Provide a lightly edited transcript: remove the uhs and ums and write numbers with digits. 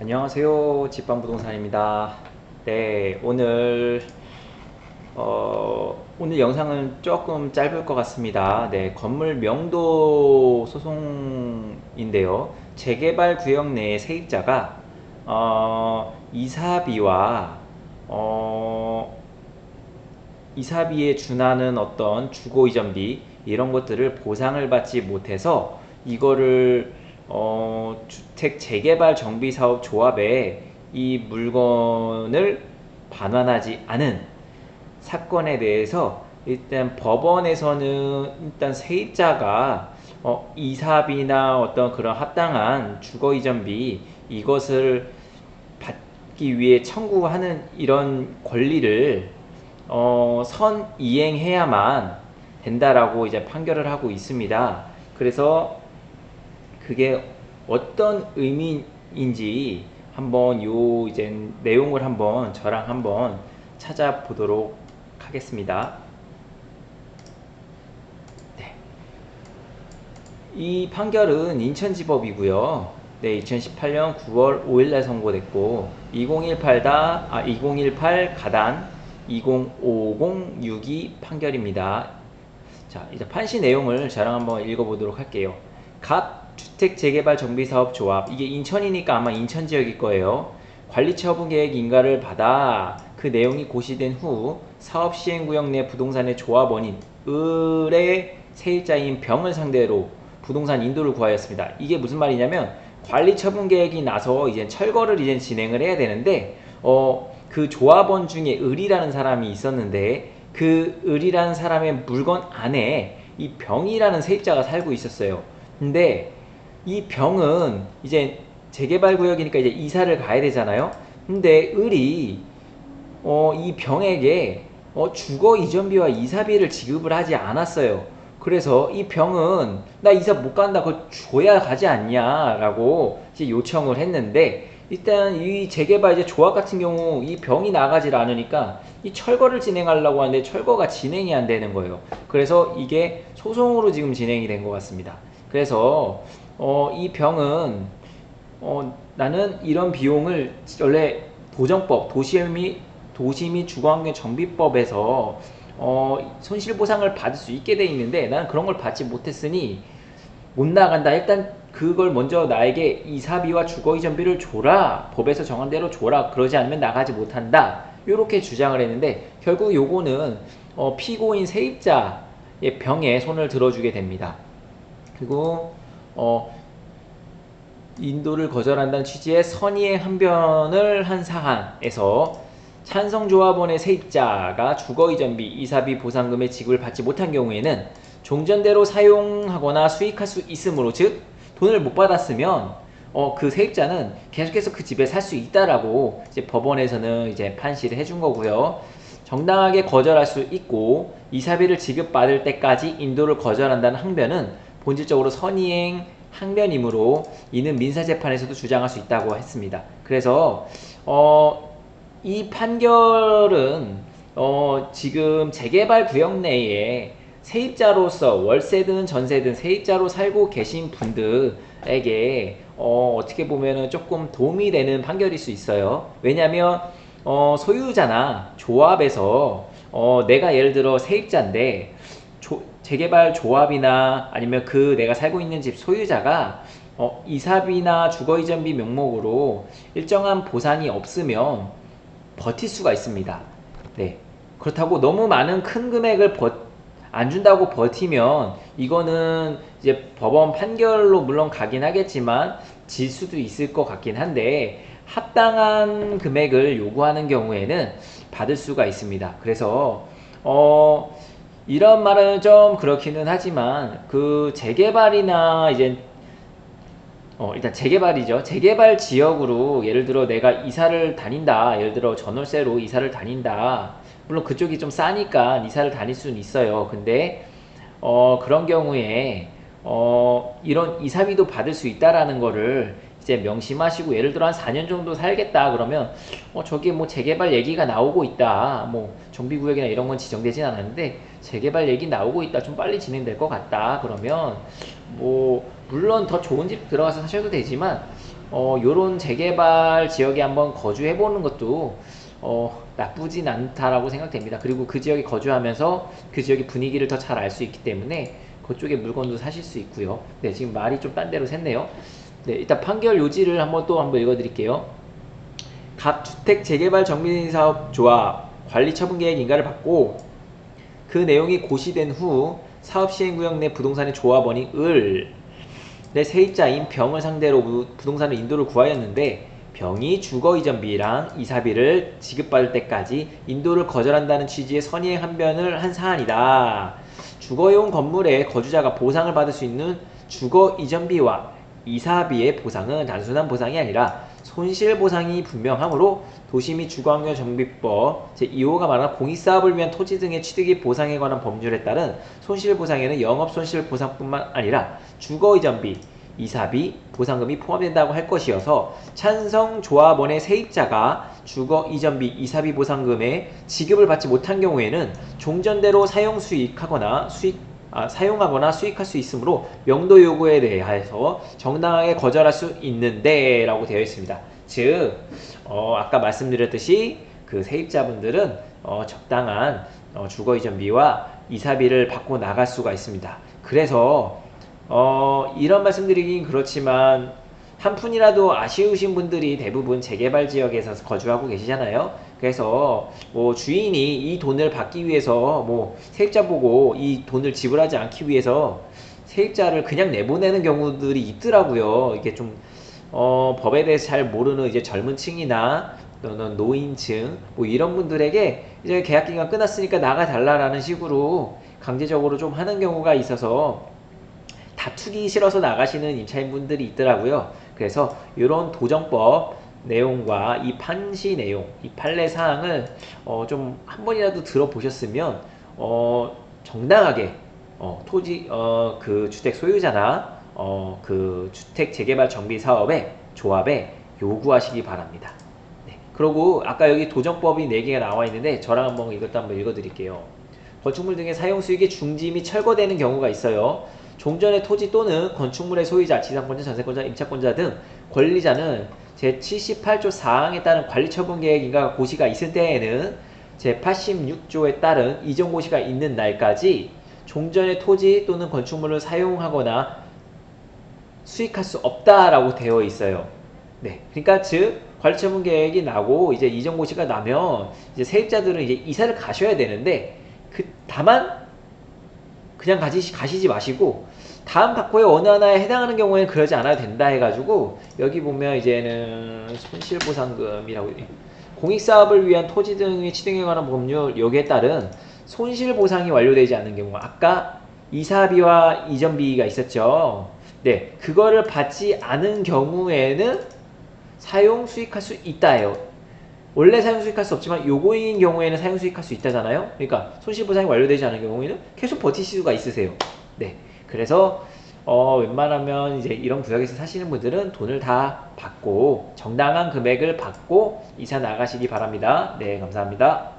안녕하세요. 집방부동산입니다. 네, 오늘 영상은 조금 짧을 것 같습니다. 네, 건물 명도 소송인데요. 재개발 구역 내 세입자가 이사비와 이사비에 준하는 어떤 주거 이전비 이런 것들을 보상을 받지 못해서 이거를 주택 재개발 정비 사업 조합에 이 물건을 반환하지 않은 사건에 대해서 일단 법원에서는 일단 세입자가 이사비나 어떤 그런 합당한 주거 이전비 이것을 받기 위해 청구하는 이런 권리를 선 이행해야만 된다라고 이제 판결을 하고 있습니다. 그래서 그게 어떤 의미인지 한번 요 이제 내용을 한번 저랑 한번 찾아보도록 하겠습니다. 네. 이 판결은 인천지법이고요. 네, 2018년 9월 5일날 선고됐고 2018 가단 205062 판결입니다. 자, 이제 판시 내용을 저랑 한번 읽어보도록 할게요. 갑 주택재개발정비사업조합, 이게 인천이니까 아마 인천 지역일 거예요. 관리처분계획 인가를 받아 그 내용이 고시된 후 사업시행구역 내 부동산의 조합원인 을의 세입자인 병을 상대로 부동산 인도를 구하였습니다. 이게 무슨 말이냐면 관리처분계획이 나서 이제 철거를 이제 진행을 해야 되는데 그 조합원 중에 을이라는 사람이 있었는데 그 을이라는 사람의 물건 안에 이 병이라는 세입자가 살고 있었어요. 근데 이 병은 이제 재개발 구역이니까 이제 이사를 가야 되잖아요. 근데 을이 이 병에게 주거 이전비와 이사비를 지급을 하지 않았어요. 그래서 이 병은 나 이사 못 간다, 그거 줘야 가지 않냐라고 이제 요청을 했는데 일단 이 재개발 이제 조합 같은 경우 이 병이 나가질 않으니까 이 철거를 진행하려고 하는데 철거가 진행이 안 되는 거예요. 그래서 이게 소송으로 지금 진행이 된 것 같습니다. 그래서 이 병은 나는 이런 비용을 원래 도정법 도시 및 주거환경 정비법에서 손실보상을 받을 수 있게 돼 있는데 나는 그런 걸 받지 못했으니 못 나간다. 일단 그걸 먼저 나에게 이사비와 주거이전비를 줘라. 법에서 정한 대로 줘라. 그러지 않으면 나가지 못한다. 이렇게 주장을 했는데 결국 요거는 피고인 세입자의 병에 손을 들어주게 됩니다. 그리고 인도를 거절한다는 취지의 선의의 항변을 한 사안에서 찬성조합원의 세입자가 주거이전비, 이사비 보상금의 지급을 받지 못한 경우에는 종전대로 사용하거나 수익할 수 있으므로, 즉 돈을 못 받았으면 그 세입자는 계속해서 그 집에 살 수 있다라고 이제 법원에서는 이제 판시를 해준 거고요. 정당하게 거절할 수 있고 이사비를 지급받을 때까지 인도를 거절한다는 항변은 본질적으로 선의행 항변이므로 이는 민사재판에서도 주장할 수 있다고 했습니다. 그래서 이 판결은 지금 재개발 구역 내에 세입자로서 월세든 전세든 세입자로 살고 계신 분들에게 어떻게 보면은 조금 도움이 되는 판결일 수 있어요. 왜냐하면 소유자나 조합에서 내가 예를 들어 세입자인데 재개발 조합이나 아니면 그 내가 살고 있는 집 소유자가 이사비나 주거이전비 명목으로 일정한 보상이 없으면 버틸 수가 있습니다. 네. 그렇다고 너무 많은 큰 금액을 안 준다고 버티면 이거는 이제 법원 판결로 물론 가긴 하겠지만 질 수도 있을 것 같긴 한데 합당한 금액을 요구하는 경우에는 받을 수가 있습니다. 그래서 이런 말은 좀 그렇기는 하지만 그 재개발이나 이제 일단 재개발이죠. 재개발 지역으로 예를 들어 내가 이사를 다닌다. 예를 들어 전월세로 이사를 다닌다. 물론 그쪽이 좀 싸니까 이사를 다닐 수는 있어요. 근데 그런 경우에 이런 이사비도 받을 수 있다라는 거를 이제 명심하시고, 예를 들어 한 4년 정도 살겠다 그러면 저기 뭐 재개발 얘기가 나오고 있다. 뭐 정비구역이나 이런 건 지정되진 않았는데 재개발 얘기 나오고 있다. 좀 빨리 진행될 것 같다. 그러면 뭐 물론 더 좋은 집 들어가서 사셔도 되지만 요런 재개발 지역에 한번 거주해 보는 것도 나쁘진 않다라고 생각됩니다. 그리고 그 지역에 거주하면서 그 지역의 분위기를 더 잘 알 수 있기 때문에 그쪽에 물건도 사실 수 있고요. 네, 지금 말이 좀 딴 데로 샜네요. 네, 일단 판결 요지를 한번 읽어 드릴게요. 각 주택 재개발 정비사업 조합 관리 처분 계획 인가를 받고 그 내용이 고시된 후 사업 시행구역 내 부동산의 조합원이 내 세입자인 병을 상대로 부동산을 인도를 구하였는데 병이 주거 이전비랑 이사비를 지급받을 때까지 인도를 거절한다는 취지의 선의의 항변을 한 사안이다. 주거용 건물의 거주자가 보상을 받을 수 있는 주거 이전비와 이사비의 보상은 단순한 보상이 아니라 손실보상이 분명하므로 도시 및 주거환경정비법 제2호가 말하는 공익사업을 위한 토지 등의 취득이 보상에 관한 법률에 따른 손실보상에는 영업손실보상뿐만 아니라 주거이전비, 이사비, 보상금이 포함된다고 할 것이어서 찬성조합원의 세입자가 주거이전비, 이사비 보상금의 지급을 받지 못한 경우에는 종전대로 사용하거나 수익할 수 있으므로 명도 요구에 대하여서 정당하게 거절할 수 있는데 라고 되어 있습니다. 즉 아까 말씀드렸듯이 그 세입자분들은 적당한 주거이전비와 이사비를 받고 나갈 수가 있습니다. 그래서 이런 말씀드리긴 그렇지만 한 푼이라도 아쉬우신 분들이 대부분 재개발 지역에서 거주하고 계시잖아요. 그래서 뭐 주인이 이 돈을 받기 위해서 뭐 세입자 보고 이 돈을 지불하지 않기 위해서 세입자를 그냥 내보내는 경우들이 있더라고요. 이게 좀 법에 대해서 잘 모르는 이제 젊은 층이나 또는 노인층 뭐 이런 분들에게 이제 계약 기간 끝났으니까 나가 달라라는 식으로 강제적으로 좀 하는 경우가 있어서 다투기 싫어서 나가시는 임차인분들이 있더라고요. 그래서 이런 도정법 내용과 이 판시 내용, 이 판례 사항을 좀 한 번이라도 들어보셨으면 정당하게 토지 그 주택 소유자나 그 주택 재개발 정비 사업에 조합에 요구하시기 바랍니다. 네. 그리고 아까 여기 도정법이 4개가 나와 있는데 저랑 이것도 한번 읽어 드릴게요. 건축물 등의 사용 수익이 중지 및 철거되는 경우가 있어요. 종전의 토지 또는 건축물의 소유자, 지상권자, 전세권자, 임차권자 등 권리자는 제78조 4항에 따른 관리처분계획 인가 고시가 있을 때에는 제86조에 따른 이전 고시가 있는 날까지 종전의 토지 또는 건축물을 사용하거나 수익할 수 없다라고 되어 있어요. 네, 그러니까 즉 관리처분 계획이 나고 이제 이전 고시가 나면 이제 세입자들은 이제 이사를 가셔야 되는데 다만 그냥 가시지 마시고 다음 각호의 어느 하나에 해당하는 경우에는 그러지 않아도 된다 해가지고 여기 보면 이제는 손실보상금이라고 공익사업을 위한 토지 등의 취득에 관한 법률 여기에 따른 손실보상이 완료되지 않는 경우 아까 이사비와 이전비가 있었죠. 네, 그거를 받지 않은 경우에는 사용 수익할 수 있다예요. 원래 사용 수익할 수 없지만 요거인 경우에는 사용 수익할 수 있다잖아요. 그러니까 손실보상이 완료되지 않은 경우에는 계속 버티실 수가 있으세요. 네, 그래서 웬만하면 이제 이런 구역에서 사시는 분들은 돈을 다 받고 정당한 금액을 받고 이사 나가시기 바랍니다. 네, 감사합니다.